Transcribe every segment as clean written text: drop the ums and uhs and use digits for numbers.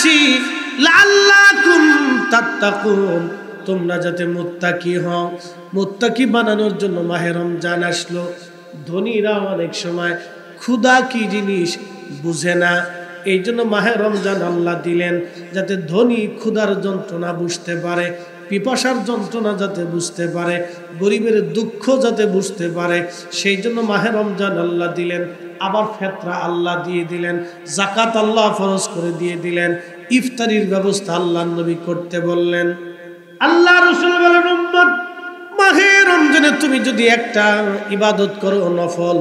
আসছি লাআল্লাকুম তাত্তাকুন, তোমরা যাতে মুত্তাকি হও। মুত্তাকি বানানোর জন্য মাহে রমজান আসলো। ধনীরা অনেক সময় ক্ষুধা কি জিনিস বুঝে না, এই জন্য মাহে রমজান আল্লাহ দিলেন যাতে ধনী ক্ষুধার যন্ত্রণা বুঝতে পারে, পিপাসার যন্ত্রণা যাতে বুঝতে পারে, গরিবের দুঃখ যাতে বুঝতে পারে, সেই জন্য মাহে রমজান আল্লাহ দিলেন। আবার ফেতরা আল্লাহ দিয়ে দিলেন, যাকাত আল্লাহ ফরজ করে দিয়ে দিলেন, ইফতারির ব্যবস্থা আল্লাহ নবী করতে বললেন। আল্লাহ রাসূল বলেন, উম্মত মাহে রমজানে তুমি যদি একটা ইবাদত করো নফল,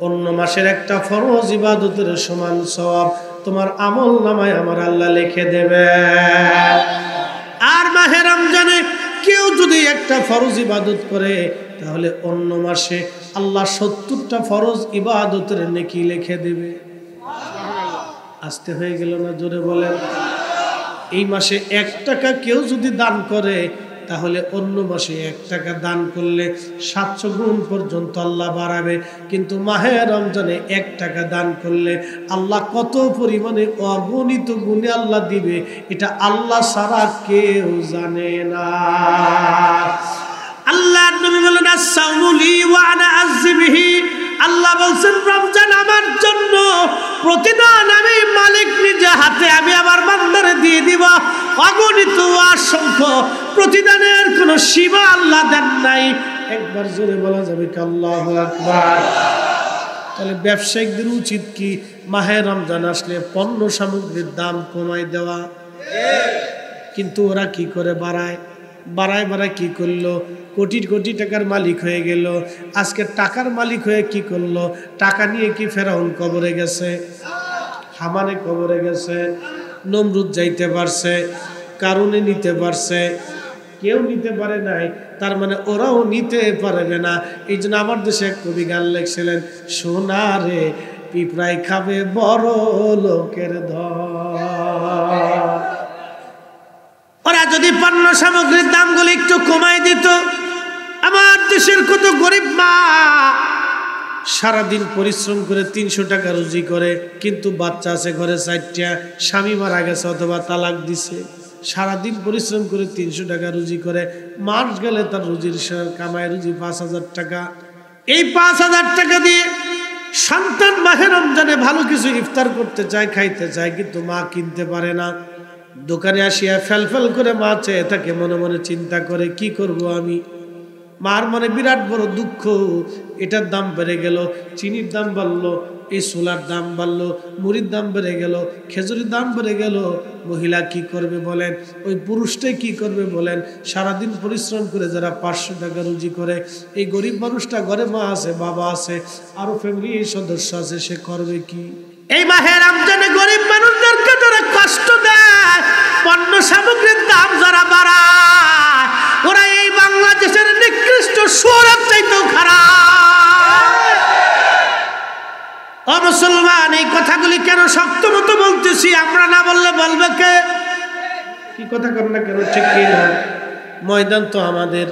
অন্য মাসের একটা ফরজ ইবাদতের সমান সওয়াব তোমার আমল নামায় আমার আল্লাহ লিখে দেবে। আর মাহে রমজানে কেউ যদি একটা ফরজ ইবাদত করে তাহলে অন্য মাসে আল্লাহ 70টা ফরজ ইবাদতের নেকি লিখে দেবে। আস্তে হয়ে গেল না? জোরে বলেন। এই মাসে 1 টাকা কেউ যদি দান করে তাহলে অন্য মাসে 1 টাকা দান করলে 700 গুণ পর্যন্ত আল্লাহ বাড়াবে। কিন্তু মাহে রমজানে 1 টাকা দান করলে আল্লাহ কত পরিমাণে অগণিত গুণে আল্লাহ দিবে, এটা আল্লাহ ছাড়া কেউ জানে না। আল্লাহ নবী বলেন, আস-সাওমু লি ওয়া আনা আজজি বিহি। আল্লাহ বলছেন রমজান আমার জন্য, প্রতিদান আমি মালিক নিজে হাতে আমি আমার বান্দারে দিয়ে দিব। অগণিত অসংখ্য প্রতিদানের কোনো সীমা আল্লাহ দেন নাই। একবার জোরে বলা যাবে কি আল্লাহু আকবার? তাহলে ব্যবসায়িকদের উচিত কি মাহে রমজান আসলে পণ্য সামগ্রীর দাম কমায় দেওয়া? কিন্তু ওরা কি করে বাড়ায় বাড়ায় কি করলো? কোটি কোটি টাকার মালিক হয়ে গেল। আজকে টাকার মালিক হয়ে কি করলো? টাকা নিয়ে কি ফেরাউন কবরে গেছে, হামানে কবরে গেছে, নমরুদ যাইতে পারছে, কারণে নিতে পারছে, কেউ নিতে পারে নাই। তার মানে ওরাও নিতে পারবে না। এই জন্য আমার দেশে এক কবি গান লিখছিলেন, সোনারে পিঁপড়াই খাবে বড় লোকের ধন। ওরা যদি পণ্য সামগ্রীর দামগুলো একটু কমাই দিত, আমার দেশের কত গরিব মা সারাদিন পরিশ্রম করে 300 টাকা রুজি করে, কিন্তু বাচ্চা আছে ঘরে 4টা, স্বামী মারা গেছে অথবা তালাক দিছে, সারাদিন পরিশ্রম করে 300 টাকা রুজি করে, মাস গেলে তার রুজির কামায় রুজি 5000 টাকা। এই 5000 টাকা দিয়ে সন্তান মাহে রমজানে ভালো কিছু ইফতার করতে চায়, খাইতে চায়, কিন্তু মা কিনতে পারে না। দোকানে আসিয়া ফেলফেল করে মা চেয়ে থাকে, মনে মনে চিন্তা করে কি করব আমি। মার মনে বিরাট বড় দুঃখ, এটার দাম বেড়ে গেল, চিনির দাম বাড়লো, এই সোলার দাম বাড়লো, মুড়ির দাম বেড়ে গেল, খেজুরির দাম বেড়ে গেল। মহিলা কি করবে বলেন? ওই পুরুষটাই কি করবে বলেন? সারাদিন পরিশ্রম করে যারা 500 টাকা রুজি করে, এই গরিব মানুষটা ঘরে মা আছে, বাবা আছে, আরো ফ্যামিলির সদস্য আছে, সে করবে কি? এই মাহে রমজানে গরিব মানুষদেরকে যারা কষ্ট দেয়, পণ্য সামগ্রীর দাম যারা বাড়ায়, ওরা এই বাংলাদেশের নিকৃষ্ট সুরের চাইতেও খারাপ। ও মুসলমান, এই কথাগুলি কেন শক্ত মতো বলতেছি? আমরা না বললে বলবে কে? কি কথা কর না কেন? ঠিক কি না? ময়দান তো আমাদের,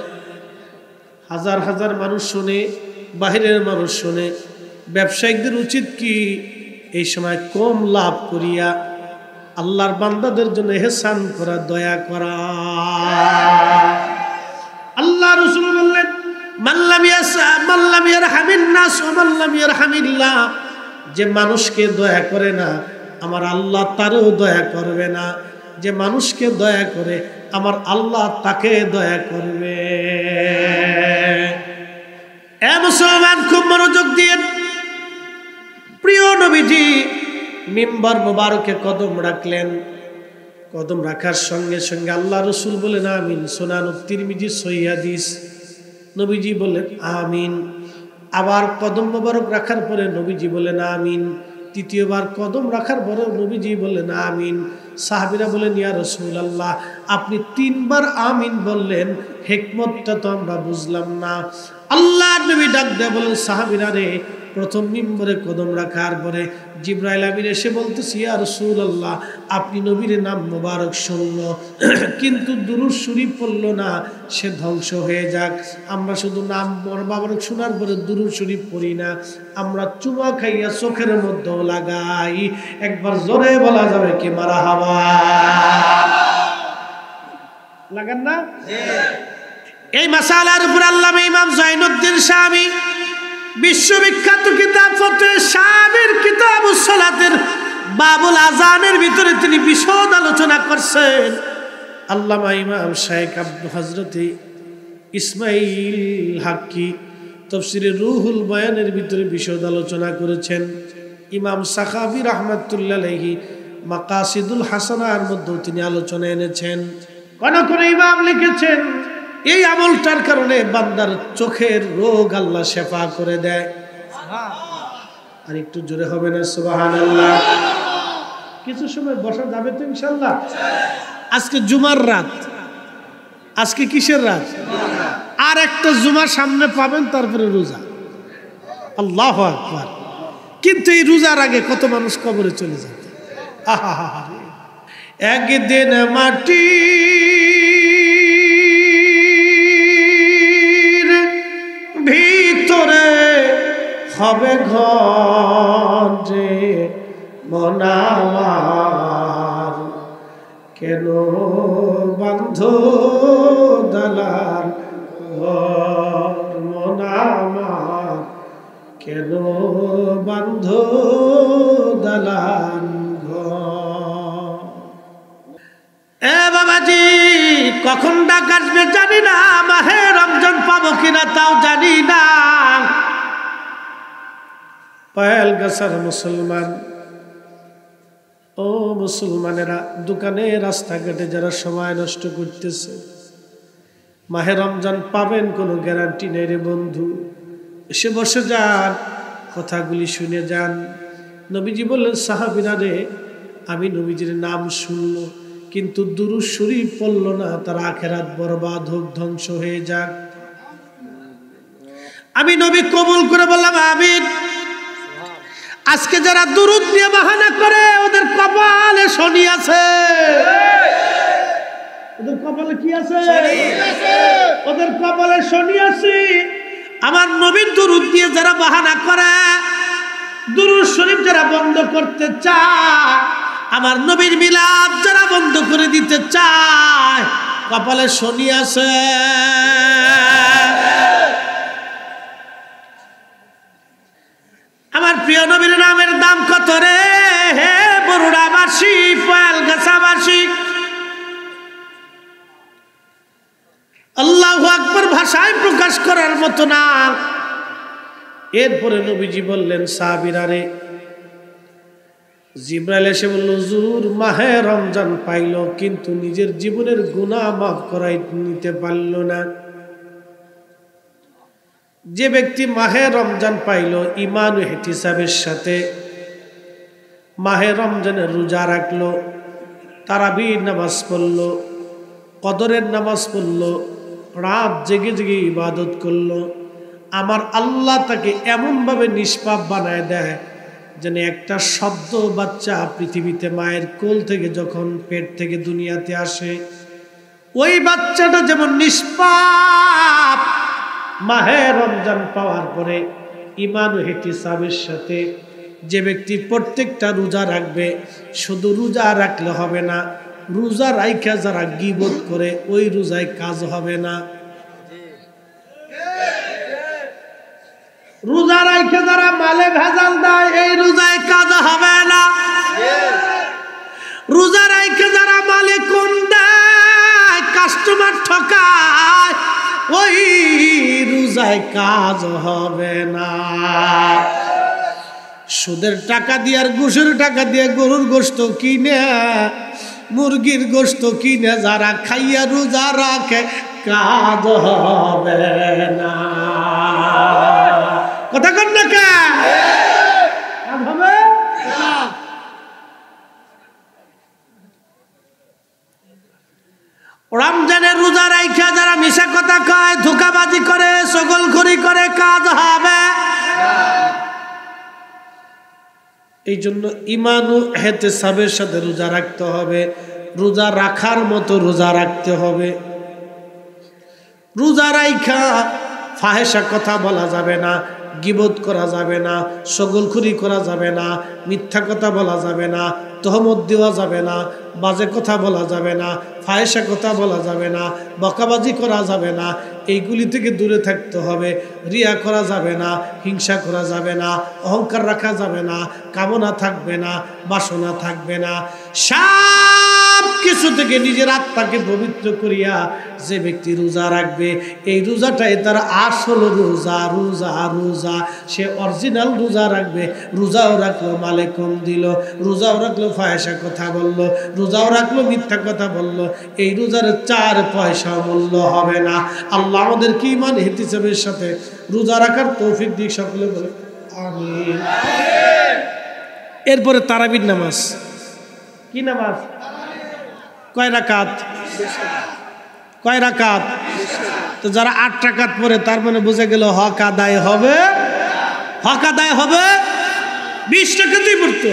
হাজার হাজার মানুষ শুনে, বাহিরের মানুষ শুনে। ব্যবসায়িকদের উচিত কি এই সময় কম লাভ করিয়া আল্লাহর বান্দাদের জন্য ইহসান করা, দয়া করা। আল্লাহ রাসূল বললেন, মাল্লাম ইয়ারহামিন নাস ওয়া মাল্লাম ইয়ারহামিল্লাহ, যে মানুষকে দয়া করে না আমার আল্লাহ তারও দয়া করবে না, যে মানুষকে দয়া করে আমার আল্লাহ তাকে দয়া করবে। এ মুসলমান, খুব মনোযোগ দিয়ে, প্রিয় নবীজি মিম্বার মোবারকে কদম রাখলেন। কদম রাখার সঙ্গে সঙ্গে আল্লাহ রসুল বলেন আমিন। সুনান তিরমিজি সহিহ হাদিস, নবীজি বললেন আমিন। আবার কদম মোবারক রাখার পরে নবীজি বলেন আমিন। তৃতীয়বার কদম রাখার পরে নবীজি বললেন আমিন। সাহাবীরা বলেন ইয়া রাসূলুল্লাহ, আপনি 3 বার আমিন বললেন, হিকমতটা তো আমরা বুঝলাম না। আল্লাহ নবী ডাক দিয়ে বলেন, সাহাবীরা রে, প্রথম মিম্বরে কদম রাখার পরে জিবরাইল আমিন এসে বলতেছি ইয়া রাসূলুল্লাহ, আপনি নবীর নাম মোবারক শুনল কিন্তু দুরূদ শরীফ পড়ল না, সে ধ্বংস হয়ে যাক। আমরা শুধু নাম মোবারক শোনার পরে দুরূদ শরীফ পড়ি না, আমরা চুমা খাইয়া চোখের মধ্যেও লাগাই। একবার জোরে বলা যাবে কি মারহাবা? লাগান না? এই মাসালার উপর আল্লামা ইমাম জয়নুদ্দিন শামী বিশ্ববিখ্যাত কিতাব ফতোয়া শামীর কিতাবুস সালাতের বাবুল আযানের ভিতরে তিনি বিশদ আলোচনা করছেন। আল্লামা ইমাম শাইখ হযরত ইসমাঈল হাক্কি তাফসীরে রুহুল বয়ানের ভিতরে বিশদ আলোচনা করেছেন। ইমাম সাখাবী রাহমাতুল্লাহ আলাইহি মাকাসিদুল হাসানার মধ্যে তিনি আলোচনা এনেছেন। কোন কোন ইমাম লিখেছেন এই আমলটার কারণে বান্দার চোখের রোগ আল্লাহ শেফা করে দেয়। আর একটু জোরে হবে না সুবহানাল্লাহ? কিছু সময় বসা যাবে তো ইনশাআল্লাহ? আজকে জুমার রাত, আজকে কিসের রাত? আর একটা জুমার সামনে পাবেন, তারপরে রোজা। আল্লাহু আকবার। কিন্তু এই রোজার আগে কত মানুষ কবরে চলে যাবে। একদিন মাটি ভিতরে হবে ঘর যে মন আমার, কেন বান্ধ দালান ঘর মন আমার, কেন বান্ধ দালান ঘর। এ বাবাজি, কখন ডাক আসবে জানি না, মাহে রমজান পাবো কিনা তাও জানি না। পায়েলগাছার মুসলমান, ও মুসলমানেরা, দোকানে রাস্তাঘাটে যারা সময় নষ্ট করতেছে, মাহে রমজান পাবেন কোনো গ্যারান্টি নেই রে বন্ধু। এসে বসে যান, কথাগুলি শুনে যান। নবীজি বললেন সাহাবীরা রে, আমি নবীজির নাম শুনল কিন্তু দুরূদ শরীফ পড়ল না, তার আখিরাত বরবাদ হোক, ধ্বংস হয়ে যাক। আমি নবী কবুল করে বললাম আমিন। আজকে যারা দুরূদ নিয়ে বাহানা করে ওদের কপালে শনি আছে। ওদের কপালে কি আছে? ওদের কপালে শনি আছে। আমার নবীর দুরূদ দিয়ে যারা বাহানা করে, দুরূদ শরীফ যারা বন্ধ করতে চায়, আমার নবীর মিলাদ যারা বন্ধ করে দিতে চায়, কপালে শনি আছে। আমার প্রিয় নবীর নামের দাম কত রে হে বরুড়াবাসী, পায়েলগাছাবাসী। আল্লাহু আকবার ভাষায় প্রকাশ করার মতো না। এরপরে নবীজি বললেন সাহাবীরা রে, জিবরাইল এসে বলল হুজুর মাহে রমজান পাইল কিন্তু নিজের জীবনের গুনাহ মাফ করাই নিতে পারল না। যে ব্যক্তি মাহে রমজান পাইল ঈমান ও ইহতিসাবের সাথে, মাহে রমজানের রোজা রাখলো, তারাবির নামাজ পড়ল, কদরের নামাজ পড়ল, রাত জেগে জেগে ইবাদত করলো, আমার আল্লাহ তাকে এমনভাবে নিষ্পাপ বানায় দেয় যেন একটা শব্দ বাচ্চা পৃথিবীতে মায়ের কোল থেকে যখন পেট থেকে দুনিয়াতে আসে, ওই বাচ্চাটা যেমন নিষ্পাপ, মাহে রমজান পাওয়ার পরে ঈমান ও ইহতিসাবের সাথে যে ব্যক্তি প্রত্যেকটা রোজা রাখবে, শুধু রোজা রাখলে হবে না, রোজা রাইখা যারা গীবত করে ওই রোজায় কাজ হবে না। রোজা রাইখা যারা মালে ভেজাল দেয় এই রোজায় কাজ হবে না। রোজা রাইখা যারা মালে কম দেয়, কাস্টমার ঠকায়, ওই রোজায় কাজ হবে না। সুদের টাকা দিয়ে আর ঘুষের টাকা দিয়ে গরুর গোশত কিনে, মুরগির গোশত কিনে যারা খাইয়া রোজা রাখে কাজ হবে না। কথা কন না কে? হবে রমজানের রোজা রাইখা যারা মিশা কথা কয়, ধোঁকাবাজি করে, চগলখড়ি করে কাজ হবে। এই জন্য ঈমান ও ইহতিসাবের সাথে রোজা রাখতে হবে। রোজা রাখার মতো রোজা রাখতে হবে। রোজা রাইখা ফাহেসা কথা বলা যাবে না, গীবত করা যাবে না, সগলখুরি করা যাবে না, মিথ্যা কথা বলা যাবে না, তহমত দেওয়া যাবে না, বাজে কথা বলা যাবে না, ফাহেসা কথা বলা যাবে না, বকাবাজি করা যাবে না। এইগুলি থেকে দূরে থাকতে হবে। রিয়া করা যাবে না, হিংসা করা যাবে না, অহংকার রাখা যাবে না, কামনা থাকবে না, বাসনা থাকবে না। সব কিছু থেকে নিজের আত্মাকে পবিত্র করিয়া যে ব্যক্তি রোজা রাখবে, এই রোজাটাই তার আসল রোজা। রোজা রোজা সে অরিজিনাল রোজা রাখবে। রোজাও রাখলো মালে কম দিল, রোজাও রাখলো ফাহেসা কথা বলল, রোজাও রাখলো মিথ্যা কথা বলল, এই রোজার 4 পয়সা মূল্য হবে না। আল্লাহ আমাদেরকে ঈমান ইহতিসাবের সাথে রোজা রাখার তৌফিক দিক। সকলে বলে আমিন। এরপরে তারাবির নামাজ। কি নামাজ? কয় রাকাত? কয় রাকাত? তো যারা 8 রাকাত পড়ে তার মানে বুঝে গেল হক আদায় হবে। হক আদায় হবে 20 টাকাতেই পড়তো।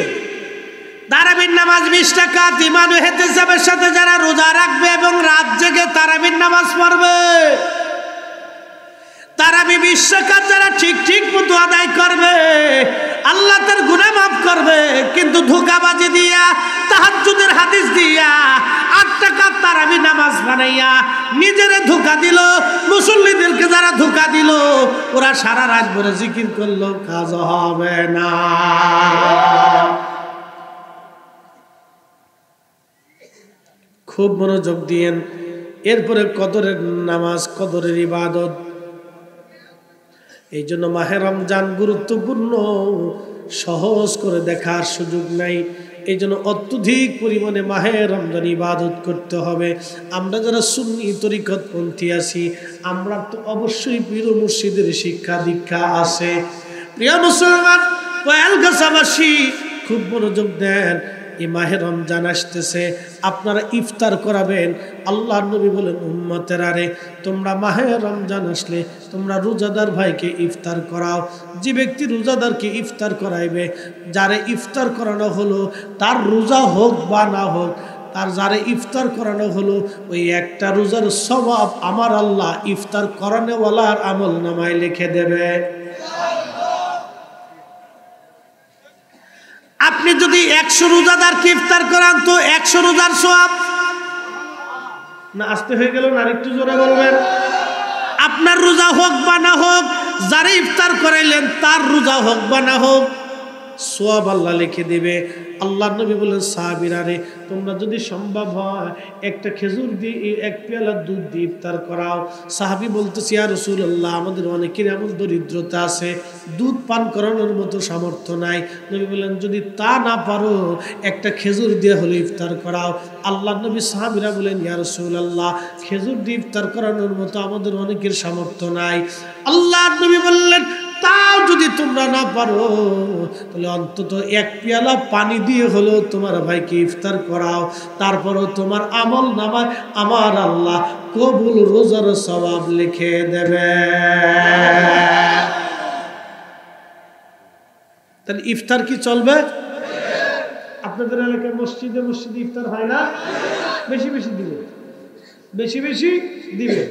তারাবির নামাজ 20 রাকাত ঈমান ও ইহতিসাবের সাথে যারা রোজা রাখবে এবং রাত জেগে তারাবির নামাজ পড়বে, তারাবি 20 রাকাত যারা ঠিক মতো আদায় করবে, আল্লাহ তার গুনাহ মাফ করবে। কিন্তু ধোঁকাবাজি দিয়া, তাহাজ্জুদের হাদিস দিয়া 8 রাকাত তারাবি নামাজ বানাইয়া নিজেরে ধোঁকা দিল, মুসল্লিদেরকে যারা ধোঁকা দিল, ওরা সারা রাত ভরে জিকির করলো, কাজ হবে না। খুব মনোযোগ দিয়েন। এরপরে কদরের নামাজ, কদরের ইবাদত। এই জন্য মাহে রমজান গুরুত্বপূর্ণ, সহজ করে দেখার সুযোগ নাই। এই জন্য অত্যধিক পরিমাণে মাহে রমজান ইবাদত করতে হবে। আমরা যারা সুন্নি তরিকত পন্থী আছি, আমরা তো অবশ্যই পীর ও মুর্শিদের শিক্ষা দীক্ষা আছে। প্রিয় মুসলমান পয়ালগাছাবাসী, খুব মনোযোগ দেন। এই মাহে রমজান আসতেছে, আপনারা ইফতার করাবেন। আল্লাহর নবী বলেন, উম্মতের আরে তোমরা মাহে রমজান আসলে তোমরা রোজাদার ভাইকে ইফতার করাও। যে ব্যক্তি রোজাদারকে ইফতার করাইবে, যারে ইফতার করানো হলো তার রোজা হোক বা না হোক, তার যারে ইফতার করানো হলো ওই একটা রোজার সওয়াব আমার আল্লাহ ইফতার করানোওয়ালার আমল নামায় লিখে দেবে। আপনি যদি 100 রোজাদারকে ইফতার করান তো 100 রোজার সওয়াব না। আসতে হয়ে গেল না, আরেকটু জোরে বলবেন। আপনার রোজা হোক বা না হোক, যারা ইফতার করাইলেন তার রোজা হোক বা না হোক, সওয়াব আল্লাহ লিখে দিবে। আল্লাহ নবী বলেন, সাহাবীরা রে তোমরা যদি সম্ভব হয় একটা খেজুর দিয়ে 1 পেয়ালা দুধ দিয়ে ইফতার করাও। সাহাবী বলতেছে, ইয়া রাসূলুল্লাহ, আমাদের অনেকের এমন দরিদ্রতা আছে, দুধ পান করানোর মতো সামর্থ্য নাই। নবী বললেন, যদি তা না পারো একটা খেজুর দিয়ে হলে ইফতার করাও। আল্লাহ নবী সাহাবীরা বলেন, ইয়া রাসূলুল্লাহ, খেজুর দিয়ে ইফতার করানোর মতো আমাদের অনেকের সামর্থ্য নাই। আল্লাহ নবী বললেন, তাও যদি তোমরা না পারো তাহলে অন্তত 1 পেয়ালা পানি দিয়ে হলো তোমার ভাইকে ইফতার করাও। তারপরও তোমার আমল নামায় আমার আল্লাহ কবুল রোজার সওয়াব লিখে দেবে। তাহলে ইফতার কি চলবে? আপনাদের এলাকায় মসজিদে ইফতার হয় না? বেশি বেশি দিবে, বেশি বেশি দিবে।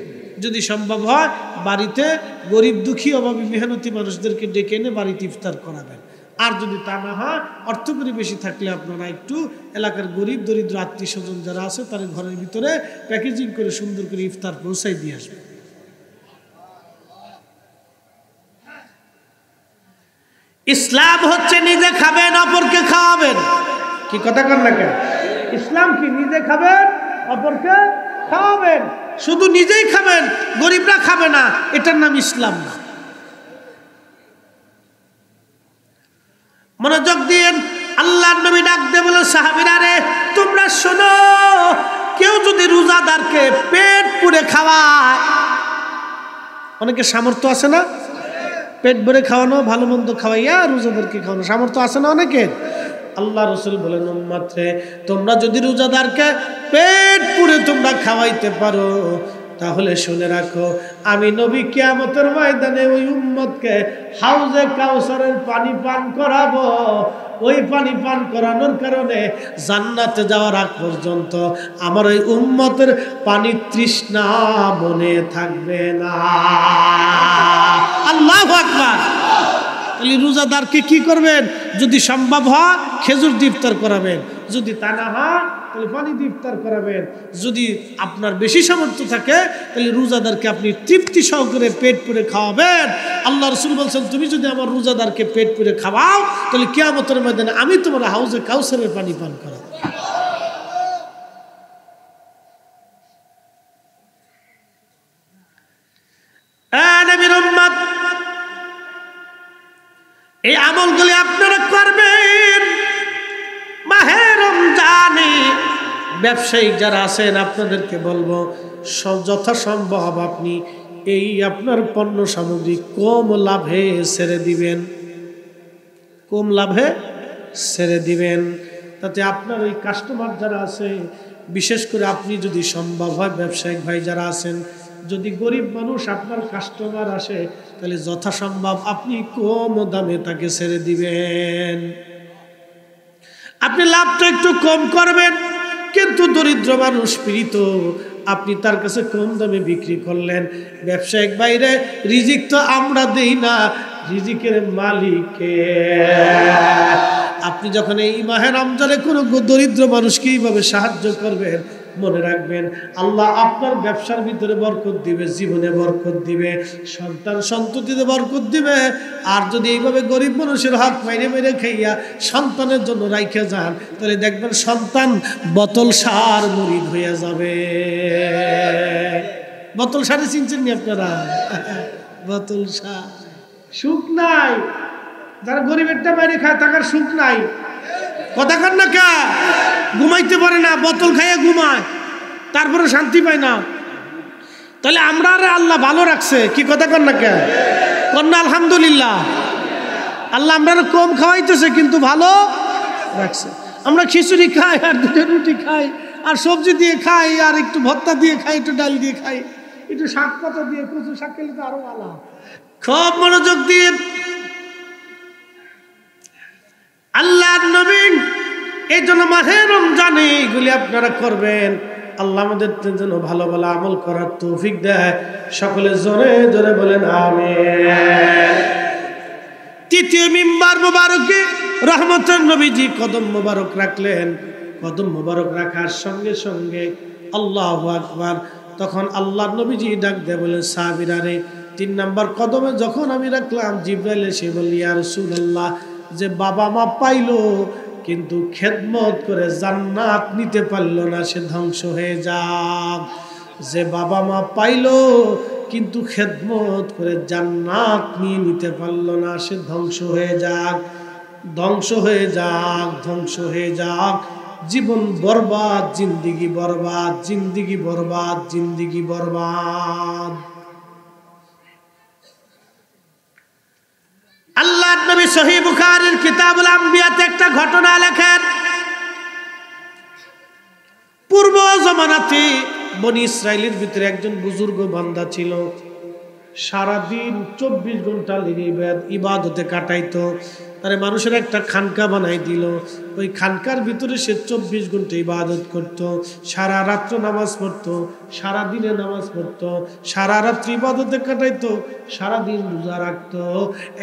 যদি সম্ভব হয় বাড়িতে গরিব দুঃখী অভাবী মেহনতি মানুষদেরকে ডেকে এনে বাড়িতে ইফতার করাবেন। আর যদি তা না হয়, অর্থ করি বেশি থাকলে আপনারা একটু এলাকার গরিব দরিদ্র আত্মীয় স্বজন যারা আছে তাদের ঘরের ভিতরে প্যাকেজিং করে সুন্দর করে ইফতার পৌঁছাই দিয়ে আসবেন। ইসলাম হচ্ছে নিজে খাবেন, অপরকে খাওয়াবেন। কি কথা কন না কেন? ইসলাম কি নিজে খাবেন, অপরকে খাওয়াবেন। শুধু নিজেই খাবেন, গরিবরা খাবে না, এটার নাম ইসলাম না। মনোযোগ দিন। আল্লাহর নবী ডাক দিয়ে বলে, সাহাবীরা রে তোমরা শোনো, কেউ যদি রোজাদারকে পেট পুরে খাওয়ায়, অনেকের সামর্থ্য আছে না পেট ভরে খাওয়ানো, ভালো মন্দ খাওয়াইয়া রোজাদারকে খাওয়ানো, সামর্থ্য আছে না অনেকের। আল্লাহ রাসূল বলেন, উম্মত রে তোমরা যদি রোজাদারকে পেট পুরে তোমরা খাওয়াইতে পারো, তাহলে শুনে রাখো আমি নবী কিয়ামতের ময়দানে ওই উম্মতকে হাউজে কাউসারের পানি পান করাবো। ওই পানি পান করানোর কারণে জান্নাতে যাওয়ার আগ পর্যন্ত আমার ওই উম্মতের পানি তৃষ্ণা মনে থাকবে না। আল্লাহু আকবার। তাহলে রোজাদারকে কি করবেন? যদি সম্ভব হয় খেজুর দিয়ে ইফতার করাবেন, যদি তা না হয় তাহলে পানি দিয়ে ইফতার করাবেন। যদি আপনার বেশি সামর্থ্য থাকে তাহলে রোজাদারকে আপনি তৃপ্তি সহকারে পেট পুরে খাওয়াবেন। আল্লাহ রাসূল বলছেন, তুমি যদি আমার রোজাদারকে পেট পুরে খাওয়াও তাহলে কিয়ামতের ময়দানে আমি তোমার হাউজে কাউসারের পানি পান করাবো। নবীর উম্মত, এই আমলগুলি আপনারা করবেন মাহে রমজানে। ব্যবসায়িক যারা আছেন আপনাদেরকে বলবো, যথাসম্ভব আপনি এই আপনার পণ্য সামগ্রী কম লাভে ছেড়ে দিবেন, কম লাভে ছেড়ে দিবেন। তাতে আপনার ওই কাস্টমার যারা আছে, বিশেষ করে আপনি যদি সম্ভব হয় ব্যবসায়িক ভাই যারা আছেন, যদি গরিব মানুষ আপনার কাস্টমার আসে তাহলে যথাসম্ভব আপনি কম দামে তাকে ছেড়ে দিবেন। আপনি লাভটা একটু কম করবেন, কিন্তু দরিদ্র মানুষ পীড়িত, আপনি তার কাছে কম দামে বিক্রি করলেন। ব্যবসায়িক বাইরে রিজিক তো আমরা দেই না, রিজিকের মালিকে। আপনি যখন এই মাহে রমজানে কোনো দরিদ্র মানুষকে এইভাবে সাহায্য করবেন, মনে রাখবেন আল্লাহ আপনার ব্যবসার ভিতরে বরকত দিবে, জীবনে বরকত দিবে, সন্তান সন্ততিতে বরকত দিবে। আর যদি এইভাবে গরিব মানুষের হক মেরে মেরে খাইয়া সন্তানের জন্য রাইখে যান, তাহলে দেখবেন সন্তান বোতল সার মুরিদ হয়ে যাবে। বোতল সারে চিনছেন নি আপনারা? বোতল সার সুখ নাই, যারা গরিবেরটা বাইরে খায় তাকার সুখ নাই। কথা কন না কে? ঘুমাইতে পারে না, বোতল খাইয়া ঘুমায়, তারপরে শান্তি পায় না। তাহলে আমরা আল্লাহ ভালো রাখছে, কি কথা কন না কে? কন্যা আলহামদুলিল্লাহ, আল্লাহ আমরা কম খাওয়াইতেছে কিন্তু ভালো রাখছে। আমরা খিচুড়ি খাই আর দুটো রুটি খাই আর সবজি দিয়ে খাই আর একটু ভর্তা দিয়ে খাই, একটু ডাল দিয়ে খাই, একটু শাক পাতা দিয়ে, কচু শাক খেলে তো আরো ভালো। খুব মনোযোগ দিয়ে আল্লাহর নবী এই জন্য মাহে রমজানে এইগুলি আপনারা করবেন। আল্লাহ আমাদের জন্য ভালো ভালো আমল করার তৌফিক দেয়। সকলে জোরে জোরে বলেন আমিন। তৃতীয় মিম্বার মোবারকে রহমতের নবীজি কদম মোবারক রাখলেন। কদম মোবারক রাখার সঙ্গে সঙ্গে আল্লাহু আকবার, তখন আল্লাহর নবীজি ডাক দেয় বলেন, সাহাবীরা রে, 3 নাম্বার কদমে যখন আমি রাখলাম, জিবরাইল এসে বলল, ইয়া রাসূলুল্লাহ, যে বাবা মা পাইলো কিন্তু খেদমত করে জান্নাত নিতে পারলো না, সে ধ্বংস হয়ে যাক। যে বাবা মা পাইলো কিন্তু খেদমত করে জান্নাত নিয়ে নিতে পারলো না, সে ধ্বংস হয়ে যাক, ধ্বংস হয়ে যাক, ধ্বংস হয়ে যাক। জীবন বরবাদ, জিন্দিগি বরবাদ, জিন্দিগি বরবাদ, জিন্দিগি বরবাদ। আল্লাহর নবী সহিহ বুখারীর কিতাবুল আম্বিয়াতে একটা ঘটনা লেখেন। পূর্ব জামানাতে বনি ইসরাইলের ভিতরে একজন বুজুর্গ বান্দা ছিল, সারাদিন 24 ঘন্টা ইবাদতে কাটাইতো। তারে মানুষের একটা খানকা বানাই দিল, ওই খানকার ভিতরে সে 24 ঘন্টা ইবাদত করত, সারা রাত্র নামাজ পড়তো, সারা দিনে নামাজ পড়তো, সারা রাত্রি ইবাদতে কাটাইতো, সারাদিন রোজা রাখতো।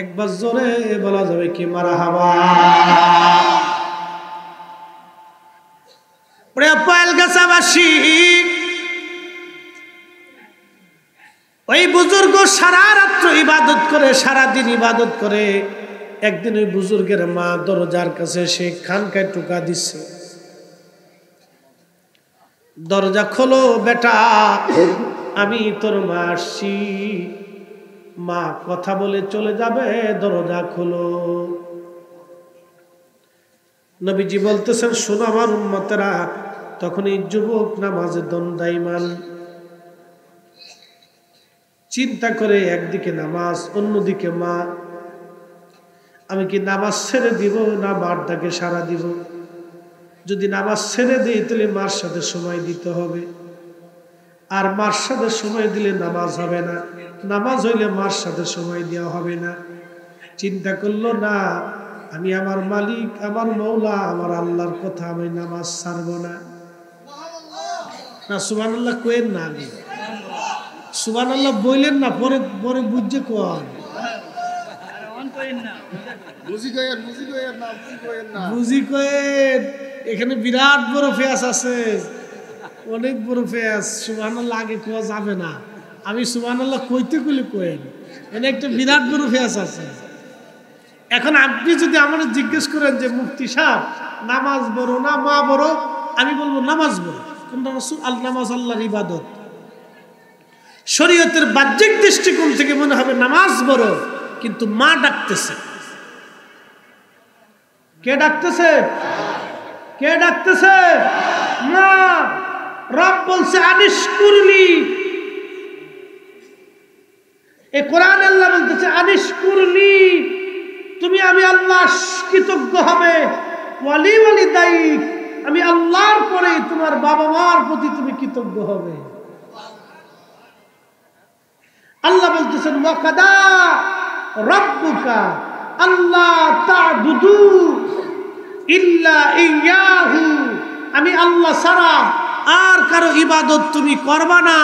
একবার জোরে বলা যাবে কি মারহাবা। পয়েলগাছাবাসী, ওই বুজুর্গ সারা রাত্র ইবাদত করে, সারাদিন ইবাদত করে। একদিন ওই বুজুর্গের মা দরজার কাছে সে খানকায় টোকা দিচ্ছে, দরজা খোলো বেটা, আমি তোর মা আসছি। মা কথা বলে চলে যাবে, দরজা খোলো। নবীজি বলতেছেন, শোনো আমার উম্মতেরা। তখন এই যুবক নামাজে দণ্ডায়মান, চিন্তা করে, একদিকে নামাজ, অন্যদিকে মা। আমি কি নামাজ ছেড়ে দিব না মার ডাকে সাড়া দিব? যদি নামাজ ছেড়ে দিই তাহলে মার সাথে সময় দিতে হবে, আর মার সাথে সময় দিলে নামাজ হবে না, নামাজ হইলে মার সাথে সময় দেওয়া হবে না। চিন্তা করলো, না, আমি আমার মালিক, আমার মৌলা, আমার আল্লাহর কথা আমি নামাজ ছাড়ব না। না সুবহানাল্লাহ কইেন না, আগে সুবহানাল্লাহ বললেন না, পরে পরে বুঝছে কোন বুঝি কয়েন। এখানে বিরাট বড় ফেস আছে, অনেক বড় ফেস। সুবহানাল্লাহ আগে কোয়া যাবে না, আমি সুবহানাল্লাহ কইতে কইলে কয়েন, এখানে একটা বিরাট বড় ফেস আছে। এখন আপনি যদি আমার জিজ্ঞেস করেন যে মুফতি সাহেব নামাজ বড় না মা বড়, আমি বলবো নামাজ বড়। কোনটা? নামাজ আল্লাহর ইবাদত। শরীয়তের বাহ্যিক দৃষ্টিকোণ থেকে মনে হবে নামাজ বড়, কিন্তু মা ডাকতেছে। কে ডাকতেছে? কে ডাকতেছে? মা। রব বলছে আনিশকুরলি। এই কোরআন আল্লাহ বলতেছে আনিশকুরলি, তুমি আমি আল্লাহ কৃতজ্ঞ হবে। ওয়ালি ওয়ালিদাইক, আমি আল্লাহর পরে তোমার বাবা মার প্রতি তুমি কৃতজ্ঞ হবে। আল্লাহ বলতেছেন ওয়াকাদা রাব্বুকা আল্লাহ তা'বুদু ইল্লা ইয়াহু, আমি আল্লাহ ছাড়া আর কারো ইবাদত তুমি করবা না।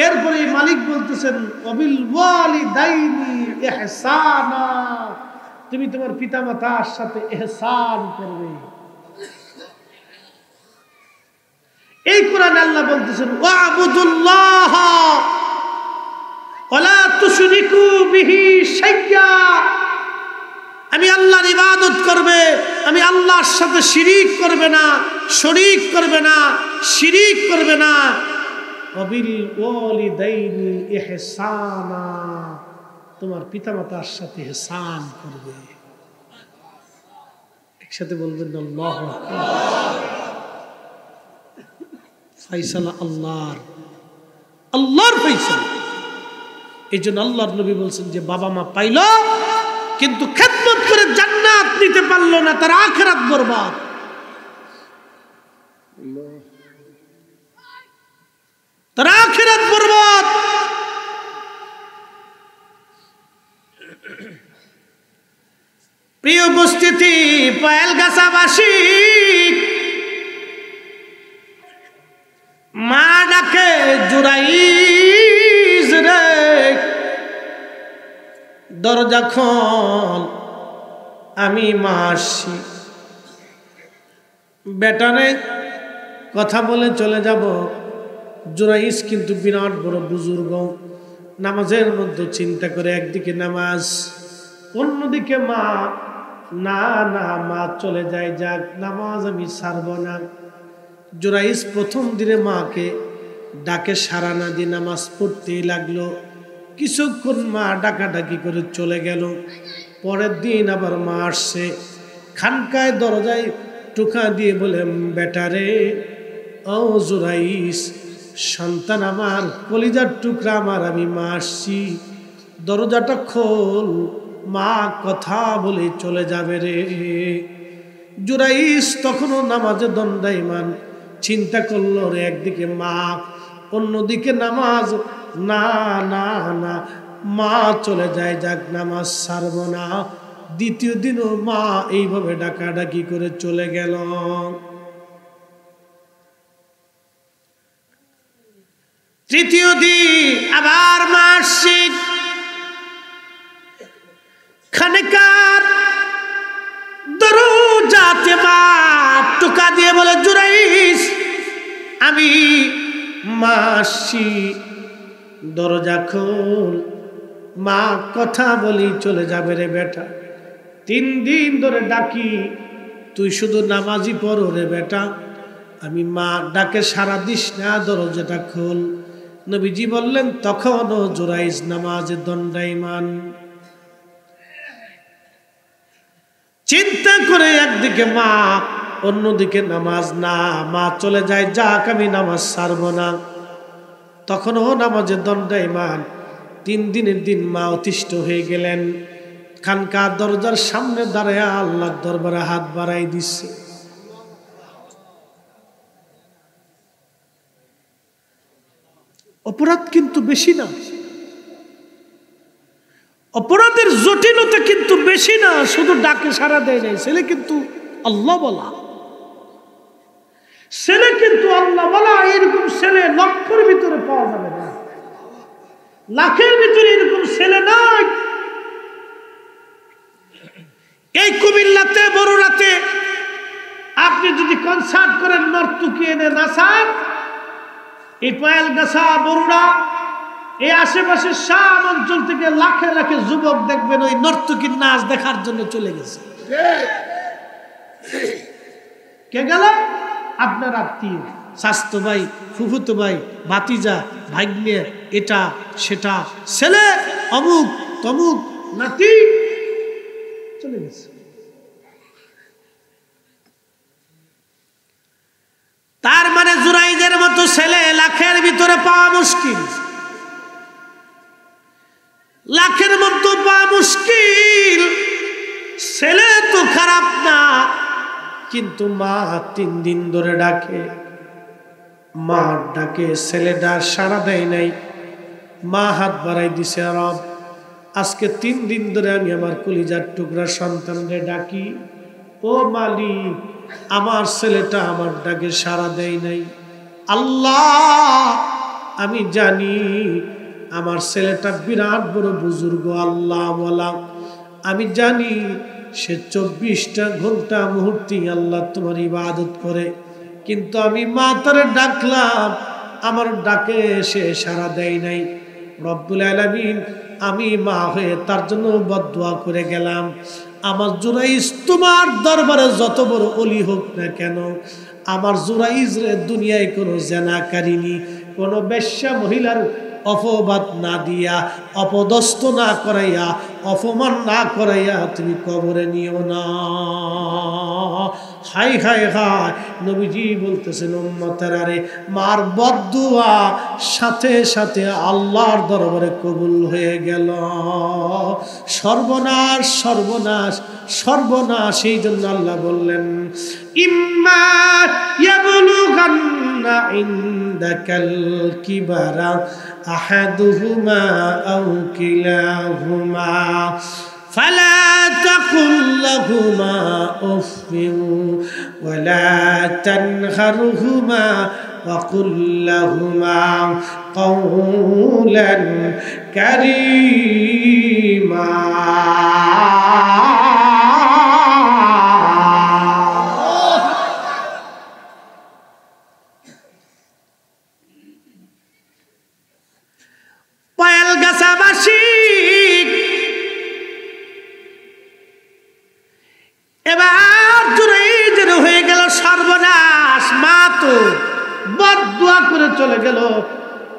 এরপরে মালিক বলতেছেন ওয়াবিল ওয়ালিদাইনি ইহসানা, তুমি তোমার পিতামাতার সাথে ইহসান করবে। এই কোরআনে আল্লাহ বলতেছেন ওয়া'বুদুল্লাহ ওয়ালা তুশরিকু বিহি শাইয়্যা, আমি আল্লাহর ইবাদত করবে, আমি আল্লাহর সাথে শিরিক করবে না, শরীক করবে না, শিরিক করবে না। ওয়াবিল ওয়ালিদাইনি ইহসানা, তোমার পিতামাতার সাথে ইহসান করবে। একসাথে বলবেন আল্লাহু আকবার। ফায়সালা আল্লাহর, আল্লাহর ফায়সালা। এই জন্য আল্লাহর নবী বলছেন যে বাবা মা পাইল কিন্তু খেদমত করে জান্নাত নিতে পারলো না, তার আখিরাত বরবাদ। তার আখিরাত বরবাদ। প্রিয় উপস্থিতি, পায়েলগাছাবাসী, মা ডাকে জুরাইজ রে, দরজা খোল, আমি মা আসছি। বেটানে কথা বলে চলে যাব। জুরাইজ কিন্তু বিরাট বড় বুজুর্গ, নামাজের মধ্যে চিন্তা করে একদিকে নামাজ, অন্যদিকে মা। না না, মা চলে যায়, যাক, নামাজ আমি ছাড়ব না। জুরাইজ প্রথম দিনে মাকে ডাকে সাড়া না দিয়ে নামাজ পড়তেই লাগলো। কিছুক্ষণ মা ডাকাডাকি করে চলে গেল। পরের দিন আবার মা আসছে, খানকায় দরজায় টোকা দিয়ে বলে, বেটারে ও জুরাইজ, সন্তান আমার, কলিজার টুকরা আমার, আমি মা আসছি, দরজাটা খোল, মা কথা বলে চলে যাবে রে। জুরাইজ তখনও নামাজে দণ্ডায়মান, চিন্তা করলো রে, একদিকে মা, অন্যদিকে নামাজ। না না না, মা চলে যায়, যাক, নামাজ ছাড়ব না। দ্বিতীয় দিনও মা এইভাবে ডাকাডাকি করে চলে গেল। তৃতীয় দিন আবার মা আসছে, খানেকার দরজাতে মা টোকা দিয়ে বলে, জুরাইজ, আমি মা আসছি, দরজা খোল, মা কথা বলি চলে যাবে রে বেটা। 3 দিন ধরে ডাকি, তুই শুধু নামাজি পড়ো রে বেটা, আমি মা ডাকে সারা দিস না, দরজাটা খোল। নবীজি বললেন তখনও জুরাইজ নামাজে দণ্ডায়মান। চিন্তা করে একদিকে মা, অন্যদিকে নামাজ। না, মা চলে যায়, যাক, আমি নামাজ ছাড়ব না। তখনও নামাজে দণ্ডায়মান। 3 দিনের দিন মা অতিষ্ঠ হয়ে গেলেন, খানকার দরজার সামনে দাঁড়ায় আল্লাহর দরবারে হাত বাড়াই দিচ্ছে। অপরাধ কিন্তু বেশি না, অপরাধের জটিলতা কিন্তু বেশি না, শুধু ডাকে সাড়া দেয় নাই। ছেলে কিন্তু আল্লাহ বলা, ছেলে কিন্তু আল্লাহ বলা। এরকম ছেলে লক্ষের ভিতরে পাওয়া যাবে না, লাখের ভিতরে এরকম ছেলে নাই। এই কুমিল্লাতে বড়রাতে আপনি যদি কনসার্ট করেন, নর্তকী এনে নাচান, এই পায়েলগাছা বড়ুড়া এই আশেপাশের শাম অঞ্চল থেকে লাখে লাখে যুবক দেখবেন ওই নর্তকীর নাচ দেখার জন্য চলে গেছে। কে গেল? আপনার আত্মীয়, স্বাস্থ্য ভাই, ফুফুতো ভাই, ভাতিজা, ভাগ্নে, এটা সেটা, ছেলে অমুক তমুক, নাতি চলে গেছে। তার মানে জুরাইদের মতো ছেলে লাখের ভিতরে পাওয়া মুশকিল, লাখের মতো পাওয়া মুশকিল। ছেলে তো খারাপ না, কিন্তু মা 3 দিন ধরে ডাকে, মা ডাকে, ছেলেটা সাড়া দেয় নাই। মা হাত বাড়াই দিছে, রব আজকে 3 দিন ধরে আমি আমার কলিজার টুকরা সন্তানরে ডাকি, ও মালিক আমার ছেলেটা আমার ডাকে সাড়া দেয় নাই। আল্লাহ আমি জানি আমার ছেলেটা বিরাট বড় বুজুর্গ আল্লাহ ওয়ালা, আমি জানি সে 24টা ঘন্টা মুহূর্তে আল্লাহ তোমার ইবাদত করে, কিন্তু আমি মা তারে ডাকলাম, আমার ডাকে সে সাড়া দেয় নাই। রব্বুল আলামিন আমি মা হয়ে তার জন্য বদদুয়া করে গেলাম। আমার জুরাইজ তোমার দরবারে যত বড় ওলি হোক না কেন, আমার জুরাইজ রে দুনিয়ায় কোনো জেনাকারিনী, কোনো বেশ্যা মহিলার অপবাদ না দিয়া, অপদস্থ না করাইয়া, অপমান না করাইয়া তুমি কবরে নিও না। হাই হাই হাই, নবীজি বলতেছেন উম্মতের আরে মার বদদুয়া সাথে সাথে আল্লাহর দরবারে কবুল হয়ে গেল। সর্বনাশ সর্বনাশ সর্বনাশ। এই জন্য আল্লাহ বললেন ইম্মা ইয়াবলুগান্না ইনদাকাল কিবারা আহাদুহুমা আও কিলাহুমা ফালা তাকুল লাহুমা উফিন ওয়ালা তানহারহুমা وقل لهما قولا كريما। পায়েলগাছাবাসী এবার জুরাইজের হয়ে গেল সর্বনাশ। মা তো বদদুয়া করে চলে গেল।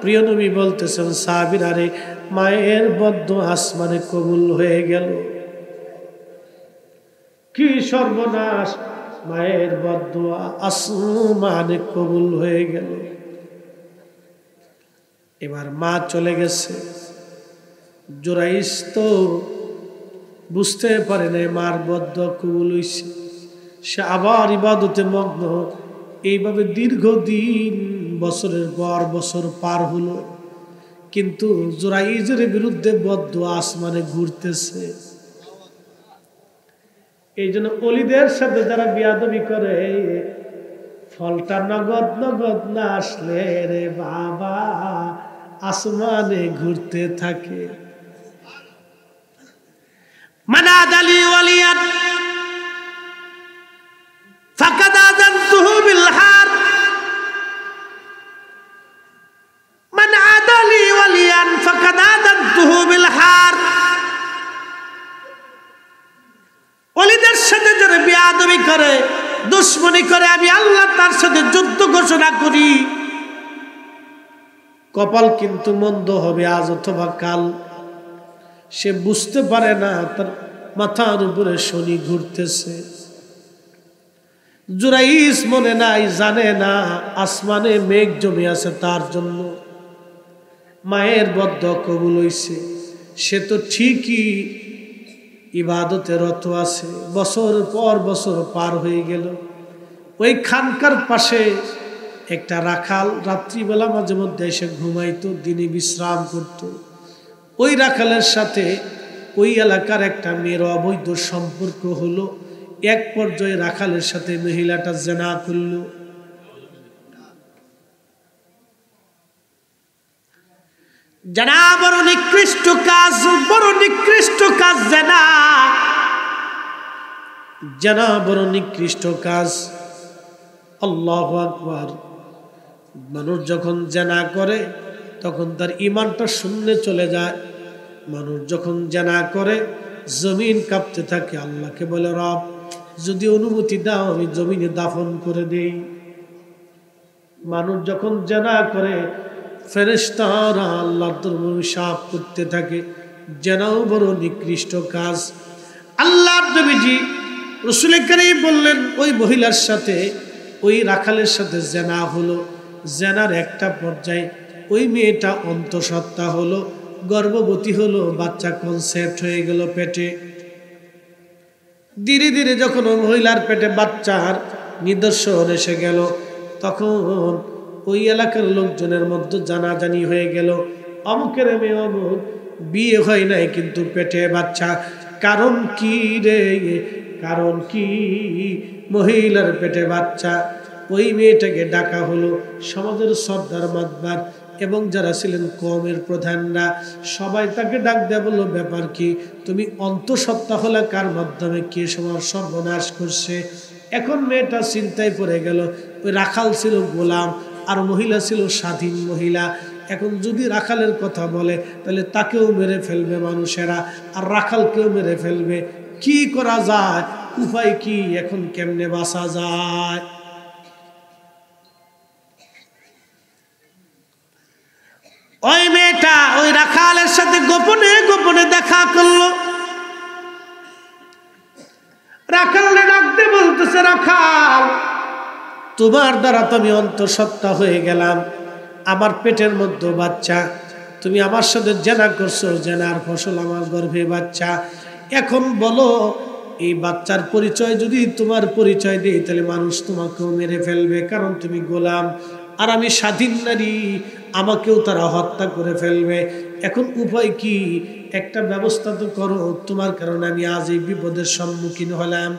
প্রিয় নবী বলতেছেন সাহাবীরা রে মায়ের বদদুয়া আসমানে কবুল হয়ে গেল। কি সর্বনাশ, মায়ের বদদুয়া আসমানে কবুল হয়ে গেল। এবার মা চলে গেছে, জুরাইজ তো বুঝতে পারে না মার বদদুয়া কবুল হইছে, সে আবার ইবাদতে মগ্ন। এইভাবে দীর্ঘদিন বছরের পর বছর পার হলো, কিন্তু জুরাইজের বিরুদ্ধে বদদুয়া আসমানে ঘুরতেছে। এই জন্য অলিদের সাথে যারা বিয়াদবি করে, ফলটা নগদ নগদ না আসলে রে বাবা আসমানে ঘুরতে থাকে। মানাদালি ওয়ালিয়াত ফাকাদ আযানতুহু বিল হার, মান আদালি ওয়ালিয়ান ফাকাদ আযানতুহু বিল হার। ওলিদের সাথে যারা বিয়াদবি করে, দুশমনি করে, আমি আল্লাহ তার সাথে যুদ্ধ ঘোষণা করি। কপাল কিন্তু মন্দ হবে আজ অথবা কাল। সে বুঝতে পারে না তার মাথার উপরে শনি ঘুরতেছে। জুরাইজ মনে নাই, জানে না আসমানে মেঘ জমে আছে তার জন্য। মায়ের বদদুয়া কবুল হইছে, সে তো ঠিকই ইবাদতে রত আছে। বছর পর বছর পার হয়ে গেল। ওই খানকার পাশে একটা রাখাল রাত্রিবেলা মাঝে মধ্যে এসে ঘুমাইতো, দিনে বিশ্রাম করত। ওই রাখালের সাথে ওই এলাকার একটা মেয়ের অবৈধ সম্পর্ক হলো, এক পর্যায়ে রাখালের সাথে মহিলাটা জিনা করলো। জিনা বড় নিকৃষ্ট কাজ, বড় নিকৃষ্ট কাজ জিনা, জিনা বড় নিকৃষ্ট কাজ। আল্লাহু আকবার। মানুষ যখন জিনা করে তখন তার ঈমানটা শূন্যে চলে যায়। মানুষ যখন জিনা করে জমিন কাঁপতে থাকে, আল্লাহকে বলে রব যদি অনুমতি দাও আমি জমিনে দাফন করে দেই। মানুষ যখন জিনা করে ফেরেশতারা আল্লাহর দরবারে অভিশাপ করতে থাকে। জিনাও বড় নিকৃষ্ট কাজ। আল্লাহর নবীজি রাসূল কারীম বললেন ওই মহিলার সাথে ওই রাখালের সাথে জিনা হলো। জিনার একটা পর্যায়ে ওই মেয়েটা অন্তঃসত্ত্বা হলো, গর্ভবতী হলো, বাচ্চা কনসেপ্ট হয়ে গেল পেটে। ধীরে ধীরে যখন ওই মহিলার পেটে বাচ্চার নিদর্শন এসে গেল, তখন ওই এলাকার লোকজনের মধ্যে জানাজানি হয়ে গেল, অমুকের মেয়ে অমুক, বিয়ে হয় নাই কিন্তু পেটে বাচ্চা। কারণ কি রে? কারণ কি? মহিলার পেটে বাচ্চা। ওই মেয়েটাকে ডাকা হলো। সমাজের সর্দার মাতবার এবং যারা ছিলেন কওমের প্রধানরা সবাই তাকে ডাক দেয়া বললো, ব্যাপার কি? তুমি অন্তঃসত্ত্বা হলে কার মাধ্যমে কে সবার সর্বনাশ করছে? এখন মেয়েটা চিন্তায় পড়ে গেল। ওই রাখাল ছিল গোলাম আর মহিলা ছিল স্বাধীন মহিলা। এখন যদি রাখালের কথা বলে তাহলে তাকেও মেরে ফেলবে মানুষেরা, আর রাখালকেও মেরে ফেলবে। কি করা যায়? উপায় কি? এখন কেমনে বাঁচা যায়? ওই মেয়েটা ওই রাখালের সাথে গোপনে গোপনে দেখা করলো। রাখালে ডাকতে বলতেছে, রাখাল তোমার দ্বারা তো আমি অন্তঃসত্ত্বা হয়ে গেলাম, আমার পেটের মধ্যে বাচ্চা, তুমি আমার সাথে জিনা করছো, জিনার ফসল আমার গর্ভে বাচ্চা। এখন বলো এই বাচ্চার পরিচয় যদি তোমার পরিচয় দিই তাহলে মানুষ তোমাকেও মেরে ফেলবে, কারণ তুমি গোলাম আর আমি স্বাধীন নারী, আমাকেও তারা হত্যা করে ফেলবে। এখন উপায় কি? একটা ব্যবস্থা তো করো, তোমার কারণে আমি আজ এই বিপদের সম্মুখীন হলাম।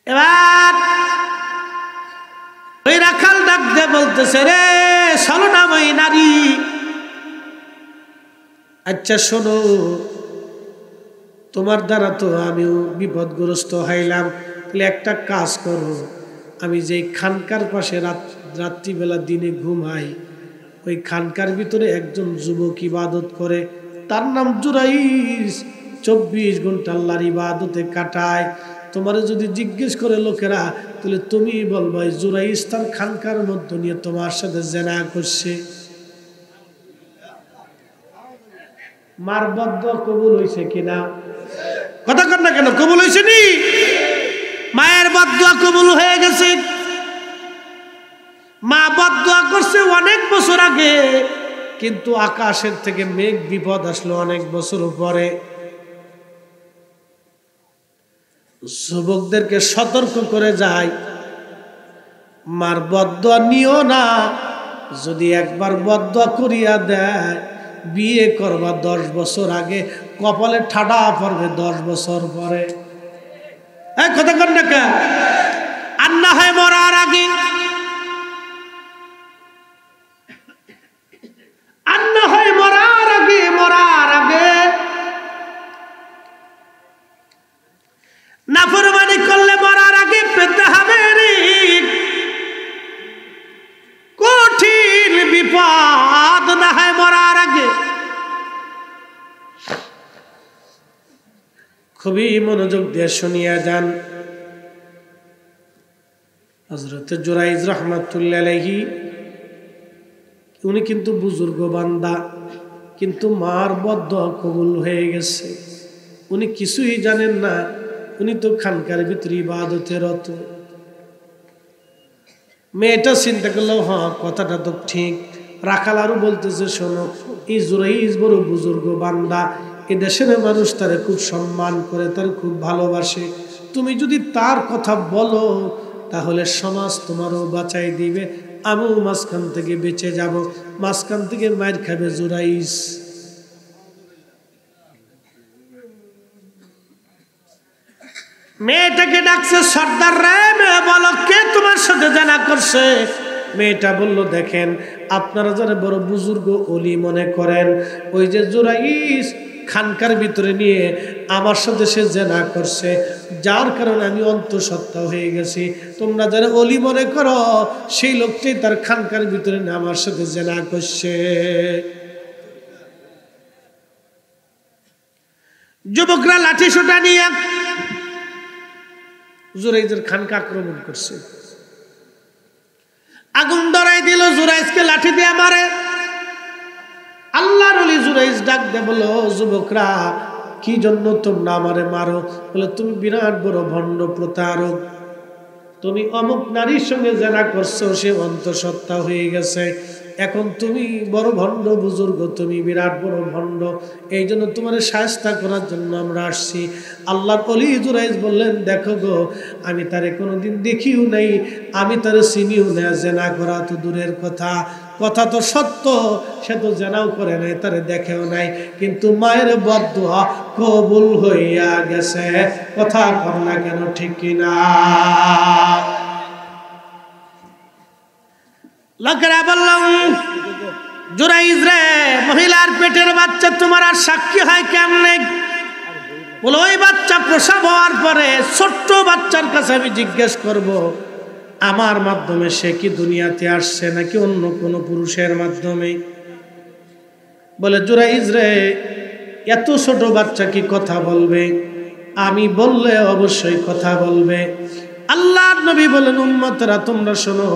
এবার ওই রাখাল ডাক দিয়ে বলতেছে, রে ছলনাময়ী নারী, আচ্ছা শোনো, তোমার দ্বারা তো আমিও বিপদগ্রস্ত হইলাম, তাহলে একটা কাজ করো, আমি যেই খানকার পাশে রাত্রিবেলা দিনে ঘুমাই, ওই খানকার ভিতরে একজন যুবক ইবাদত করে, তার নাম জুরাইস, 24 ঘন্টা আল্লাহর ইবাদতে কাটায়। তোমারে যদি জিজ্ঞেস করে লোকেরা তাহলে তুমি বলবা জুরাইস তার খানকার মধ্যে নিয়ে তোমার সাথে জিনা করছে। মার বদদুয়া কবুল হইছে কিনা? কথা কর না কেন? কবুল হইছে নি? মায়ের বদদুয়া কবুল হয়ে গেছে। মা বদদুয়া করছে অনেক বছর আগে, কিন্তু আকাশের থেকে মেঘ বিপদ আসলো অনেক বছর পরে। যুবকদেরকে সতর্ক করে যায়, মার বদদুয়া নিও না, যদি একবার বদদুয়া করিয়া দেয়, বিয়ে করবা 10 বছর আগে, কপালে ঠাডা পড়বে 10 বছর পরে। কথা কর না কে? আর না হয় মরার আগে, আর না হয় মরার আগে, মরার আগে নাফরমানি করলে মরার আগে পেতে হবে রে কঠিন বিপদ, না হয় মরার আগে। খুবই মনোযোগ দিয়ে শুনিয়া যান। হযরত জুরাইজ রাহমাতুল্লাহ আলাইহি উনি কিন্তু বুজুর্গ বান্দা, কিন্তু মার বদদুয়া কবুল হয়ে গেছে। উনি কিছুই জানেন না, উনি তো খানকার ভিতরে ইবাদতে রত। মেয়েটা চিন্তা করলো, হ্যাঁ কথাটা তো ঠিক। রাখাল আরো বলতেছে, শোনো, এই জুরাইজ বড় বুজুর্গ বান্দা, এ দেশের মানুষ তারে খুব সম্মান করে, তার খুব ভালোবাসে। তুমি যদি তার কথা বলো তাহলে সমাজ তোমারও বাঁচাই দিবে, আমি মাঝখান থেকে বেঁচে যাব, মাঝখান থেকে মায়ের খাবে জুরাইজ। মেয়েটাকে ডাকছে, সর্দার রে, মেয়ে বলো কে তোমার সাথে জানা করছে? মেয়েটা বলল, দেখেন আপনারা যারা বড় বুজুর্গ অলি মনে করেন, ওই যে জুরাইজ খানকার ভিতরে নিয়ে আমার সাথে সে জেনা করছে, যার কারণে আমি অন্তঃসত্ত্বা হয়ে গেছি। তোমরা যারা অলি মনে করো, সেই লোকটাই তার খানকার ভিতরে নিয়ে আমার সাথে জেনা করছে। যুবকরা লাঠি সোটা নিয়ে জুরাইজের খানকা আক্রমণ করছে, আগুন ধরাই দিল, জুরাইজকে লাঠি দিয়ে মারে। আল্লাহর ওলি জুরাইজ ডাক দে বলো, যুবকরা কি জন্য তোমরা আমারে মারো? বলে, তুমি বিরাট বড় ভণ্ড প্রতারক, তুমি অমুক নারীর সঙ্গে জেনা করছো, সে অন্তঃসত্ত্বা হয়ে গেছে, এখন তুমি বড় ভণ্ড বুজুর্গ, তুমি বিরাট বড় ভণ্ড, এই জন্য তোমার শায়েস্তা করার জন্য আমরা আসছি। আল্লাহর ওলি জুরাইজ বললেন, দেখো গো, আমি তারে কোনোদিন দেখিও নাই, আমি তারে চিনিও না, জেনা করা তো দূরের কথা, কথা তো সত্য, সে তো জেনাও করে নাই, তারে দেখেও নাই, কিন্তু মায়ের বদদুয়া কবুল হইয়া গেছে। কথা কর না কেন, ঠিক কিনা? লোকেরা বললাম, জুরাইজ রে, মহিলার পেটের বাচ্চা তোমার আর সাক্ষী হয় কেমনে? বলো, ওই বাচ্চা প্রসব হওয়ার পরে ছোট্ট বাচ্চার কাছে আমি জিজ্ঞেস করব, আমার মাধ্যমে সে কি দুনিয়াতে আসছে নাকি অন্য কোনো পুরুষের মাধ্যমে? বলে, জুরাইজ রে, এত ছোট বাচ্চা কি কথা বলবে? আমি বললে অবশ্যই কথা বলবে। আল্লাহর নবী বলেন, উম্মতরা তোমরা শোনো,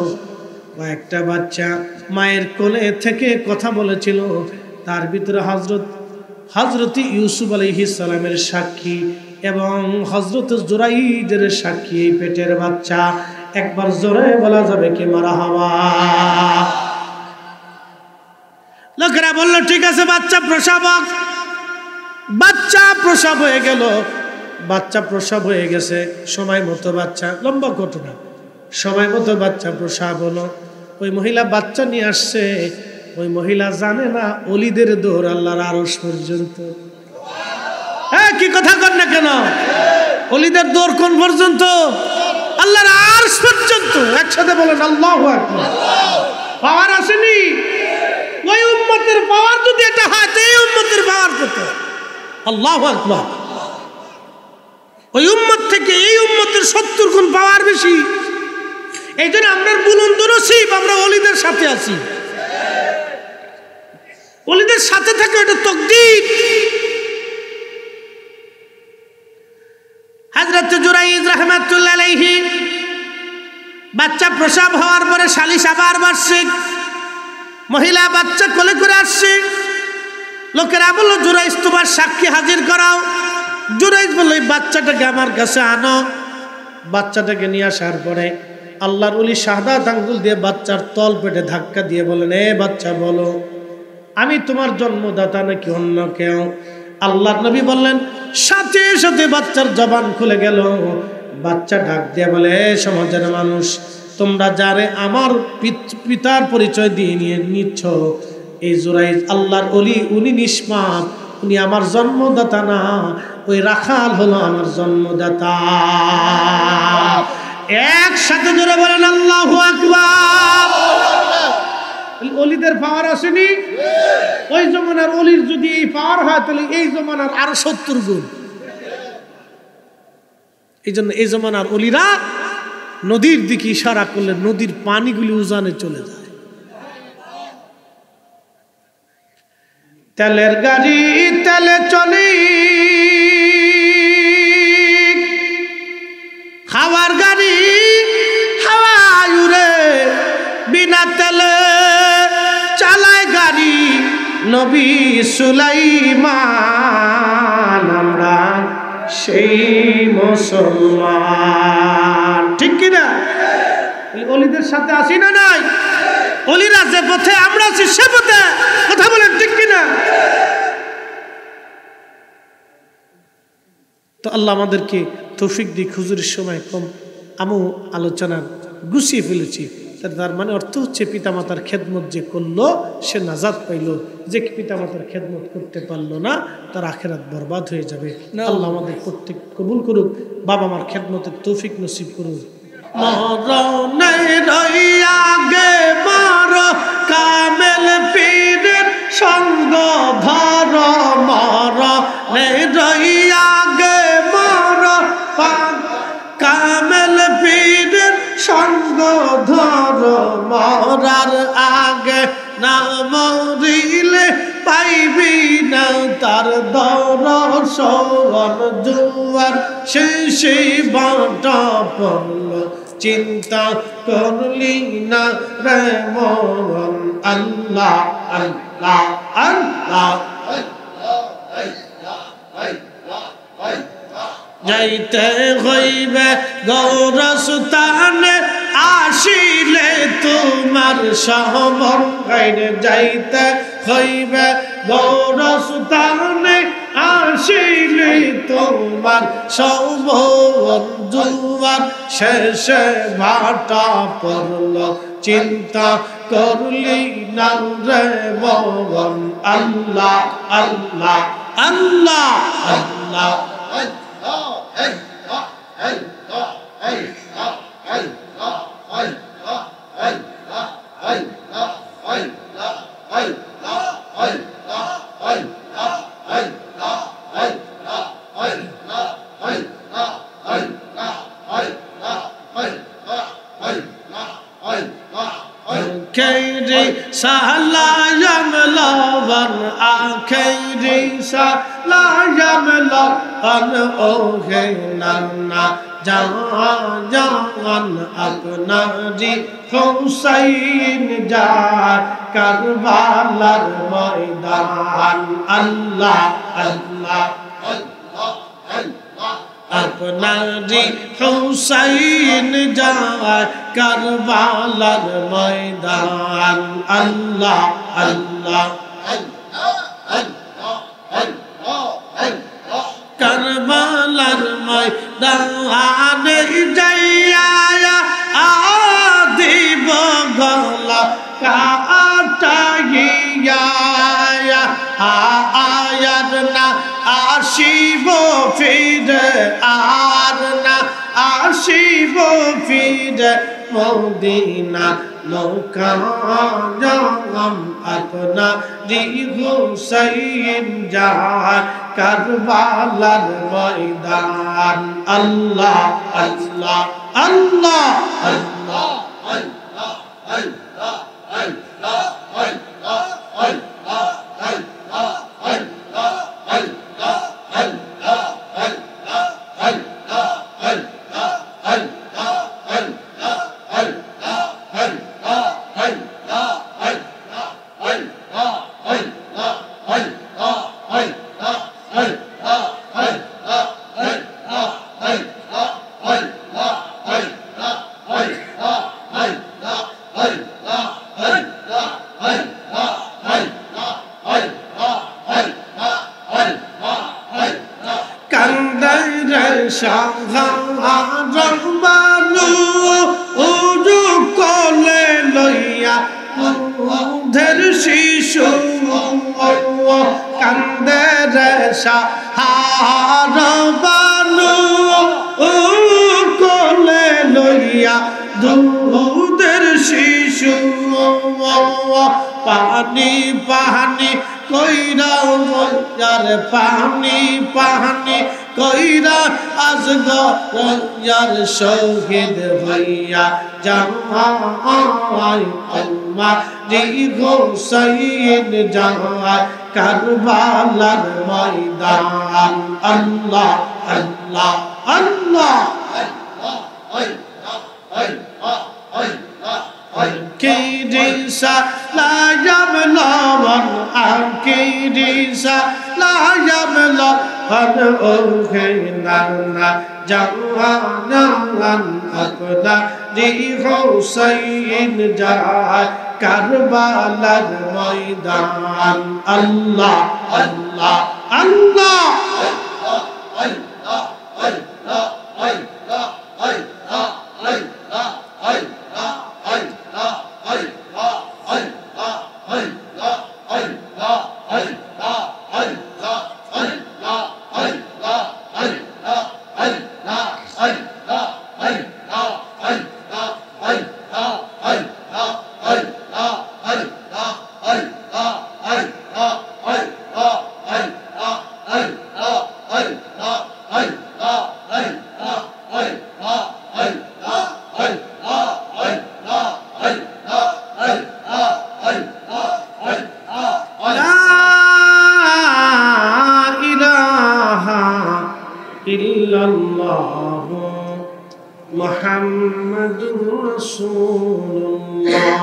কয়েকটা বাচ্চা মায়ের কোলে থেকে কথা বলেছিল, তার ভিতরে হযরত ইউসুফ আলাইহিস সালামের সাক্ষী এবং হযরত জুরাইজের সাক্ষী এই পেটের বাচ্চা। একবার জোরে বলা যাবে কি মারহাবা? লোকেরা বলল, ঠিক আছে, বাচ্চা প্রসব। বাচ্চা প্রসব হয়ে গেল, বাচ্চা প্রসব হয়ে গেছে সময় মতো, বাচ্চা লম্বা ঘটনা, সময় মতো বাচ্চা প্রসব হলো। ওই মহিলা বাচ্চা নিয়ে আসছে, ওই মহিলা জানে না অলিদের দৌড় আল্লাহর আরশ পর্যন্ত। হ্যাঁ, কি কথা কর না কেন? অলিদের দৌড় কোন পর্যন্ত? আল্লাহর আরশ পর্যন্ত। একসাথে বলেন আল্লাহু আকবার। পাওয়ার আসেনি? ওই উম্মতের পাওয়ার যদি এটা হয়, তো এই উম্মতের পাওয়ার কত? আল্লাহু আকবার। ওই উম্মত থেকে এই উম্মতের 70 গুণ পাওয়ার বেশি। এই জন্য আমরা বুলন্দ নসিব, আমরা অলিদের সাথে আছি। অলিদের সাথে থাকে, এটা তাকদীর। হযরত জুরাইজ রাহমাতুল্লাহ আলাইহি বাচ্চা প্রসব হওয়ার পরে সালিশ আবার বার্ষিক, মহিলা বাচ্চা কোলে করে আসছে। লোকেরা বলল, জুরাইজ তোমার সাক্ষী হাজির করাও। জুরাইজ বলল, এই বাচ্চাটাকে আমার কাছে আনো। বাচ্চাটাকে নিয়ে আসার পরে আল্লাহর ওলি শাহাদাত আঙ্গুল দিয়ে বাচ্চার তল পেটে ধাক্কা দিয়ে বলেন, এ বাচ্চা বলো, আমি তোমার জন্মদাতা নাকি অন্য কেউ? আল্লাহর নবী বললেন, সাথে সাথে বাচ্চার জবান খুলে গেল। বাচ্চা ডাক দিয়ে বলে, সমাজের মানুষ, তোমরা যারে আমার পিতার পরিচয় দিয়ে নিয়ে নিচ্ছ, এই জুরাইজ আল্লাহর ওলি, উনি নিষ্পাপ, উনি আমার জন্মদাতা না, ওই রাখাল হলো আমার জন্মদাতা। একসাথে জোরে বলেন আল্লাহু আকবার। অলিদের পাওয়ার আসেনি? ওই জমানার অলির যদি এই পাওয়ার হয়, তাহলে এই জমানার আরো 70 গুণ। এই জন্য এই জমানার অলিরা নদীর দিকে ইশারা করলে নদীর পানিগুলি উজানে চলে যায়। তেলের গাড়ি তেলে চলে, হাওয়ার গাড়ি হাওয়ায় উড়ে, বিনা তেলে চালায় গাড়ি নবী সুলাইমান। আমরা সেই মুসলমান, ঠিক কিনা? অলিদের সাথে আসি না নাই? অলিরা যে পথে, আমরা আছি সে পথে। কথা বলেন, ঠিক কিনা? তো আল্লাহ আমাদেরকে তৌফিক দিক। হুজুরের সময় কম, আমিও আলোচনা গুছিয়ে ফেলেছি। তার মানে অর্থ হচ্ছে পিতামাতার খেদমত যে করলো সে নাজাত পাইল, যে পিতামাতার খেদমত করতে পারলো না তার আখেরাত বরবাদ হয়ে যাবে। আল্লাহ আমাদের প্রত্যেক কবুল করুক, বাবা মার খেদমতের তৌফিক নসিব করুক। মরণে রইয়া গে মার কামেল পীরের সঙ্গ ধর, মরণে রইয়া গে মার কামেল পীরের সঙ্গ ধর, মরার আগে না মরিলে পাইবি না তার দর্শন, জুয়ার শেষে বাটা পড়ল চিন্তা করলি না রে মন। আল্লাহ আল্লাহ আল্লাহ যাইতে হইবে গৌরস্থানে, আসিলে তোমার সহবন গাইরে, যাইতে হইবে গৌরস্থানে, আসিলে তোমার সহবন, জুয়ার শেষে ভাটা পড়ল চিন্তা করলি না রে মন। আল্লাহ আল্লাহ আল্লাহ আল্লাহ Kairi salayam lavan, kairi salayam lavan, ohe nana jahan apnari Husain jaar Karbalar maidan. Allah Allah আপনারি Hussain যায় কারবালার ময়দান। আল্লাহ আল্লাহ কারবালার ময়দানে যাইয়া আদিব গলা কাটাইয়া, আয়ার না আসিব ফিরে, আর না আসিব ফিরে মদিনা, লোকাম আপনারি হুসাইন যায় কারবালার ময়দান। আল্লাহ আল্লাহ আল্লাহ আল্লাহ শাহবানু উজু কলে লইয়া দুধের শিশু কান্দে রে শাহবানু কলে লইয়া দুধের শিশু, পানি পানি কইরা যার পানি পানি কইরা আজগর শহীদ হইয়া যায় আমারি হুসাইন যায় কারবালার ময়দান। আল্লাহ আল্লাহ আল্লাহ Akiri salayam lavan, akiri salayam lavan, ohe nana jahan apnari Husain যায় কারবালার ময়দান। আল্লাহ আল্লাহ আল্লাহ মুহাম্মাদুর রাসূলুল্লাহ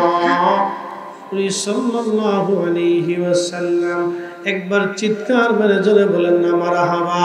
সাল্লাল্লাহু আলাইহি ওয়াসাল্লাম। একবার চিৎকার মেরে জোরে বলেন না মারহাবা।